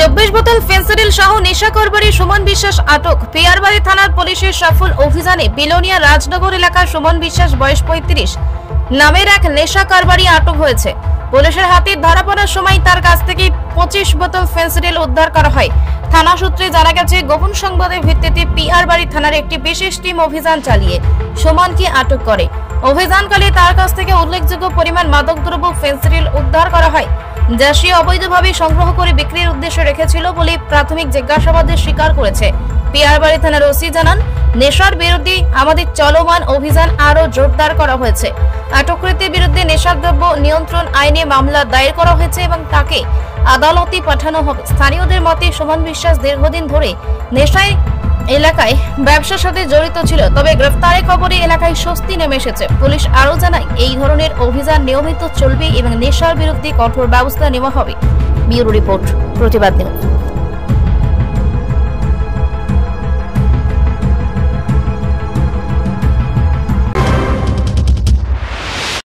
24 বোতল ফেন্সিডিল সহ নেশা কারবারি সুমন বিশ্বাস আটক। পিয়ারবাড়ি থানার পুলিশের সফল অভিযানে বিলোনিয়া রাজনগর এলাকার সুমন বিশ্বাস বয়স 35 নামের এক নেশা কারবারি আটক হয়েছে। পুলিশের হাতে ধরা পড়ার সময় তার কাছ থেকে 25 বোতল ফেন্সিডিল উদ্ধার করা হয়। থানা সূত্রে জানা গেছে, গোপন সংবাদের ভিত্তিতে পিয়ারবাড়ি থানার একটি বিশেষ টিম অভিযান চালিয়ে সুমনকে আটক করে। অভিযানকালে তার কাছ থেকে উল্লেখযোগ্য পরিমাণ মাদকদ্রব্য ফেন্সিডিল উদ্ধার করা হয়, যা সে অবৈধভাবে সংগ্রহ করে বিক্রির উদ্দেশ্যে রেখেছিল বলে প্রাথমিক জিজ্ঞাসাবাদে স্বীকার করেছে। পিয়ারবাড়ি থানার ওসি জানান, নেশার বিরুদ্ধে আমাদের চলমান অভিযান আরও জোরদার করা হয়েছে। আটককৃতের বিরুদ্ধে নেশাদ্রব্য নিয়ন্ত্রণ আইনে মামলা দায়ের করা হয়েছে এবং তাকে আদালতে পাঠানো হবে। স্থানীয়দের মতে, সুমন বিশ্বাস দীর্ঘদিন ধরে নেশায় এলাকায় ব্যবসার সাথে জড়িত ছিল, তবে গ্রেফতারের খবরে এলাকায় স্বস্তি নেমে এসেছে। পুলিশ আরও জানায়, এই ধরনের অভিযান নিয়মিত চলবে এবং নেশার বিরুদ্ধে কঠোর ব্যবস্থা নেওয়া হবে। ব্যুরো রিপোর্ট, প্রতিবাদ নিউজ।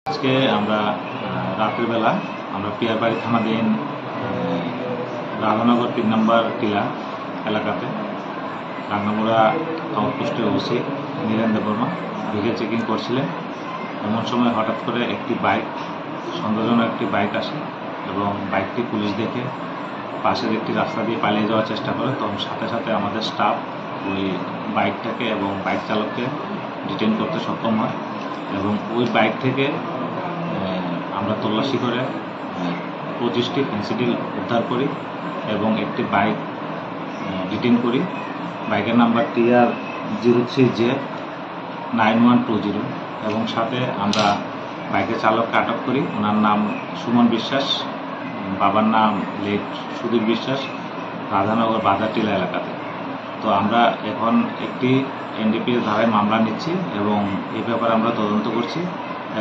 আজকে আমরা রাতের বেলা পিয়ারবাড়ি থানাধীন রাধানগর 3 নম্বর টিলা এলাকাতে রান্নামুড়া আউটপোস্টের OC Nirendra Varma vehicle checking করছিলেন। এমন সময় হঠাৎ করে একটি বাইক, সন্দেহজনক একটি বাইক আসে এবং বাইকটি পুলিশ দেখে পাশের একটি রাস্তা দিয়ে পালিয়ে যাওয়ার চেষ্টা করে। তখন সাথে সাথে আমাদের স্টাফ ওই বাইকটাকে এবং বাইক চালককে ডিটেইন করতে সক্ষম হয় এবং ওই বাইক থেকে আমরা তল্লাশি করে 25টি ফেন্সিডিল উদ্ধার করি এবং একটি বাইক ডিটেইন করি। বাইকের নাম্বার TR03J9120 এবং সাথে আমরা বাইকের চালককে আটক করি। ওনার নাম সুমন বিশ্বাস, বাবার নাম লেট সুধীর বিশ্বাস, রাধানগর বাজার টিলা এলাকাতে। তো আমরা এখন একটি NDPS ধারায় মামলা নিচ্ছি এবং এই ব্যাপারে আমরা তদন্ত করছি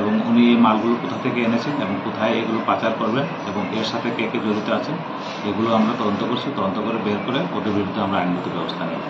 এবং উনি এই মালগুলো কোথা থেকে এনেছেন এবং কোথায় এগুলো পাচার করবেন এবং এর সাথে কে কে জড়িত আছে এগুলো আমরা তদন্ত করছি। তদন্ত করে বের করে ওদের বিরুদ্ধে আমরা আইনগত ব্যবস্থা নেব।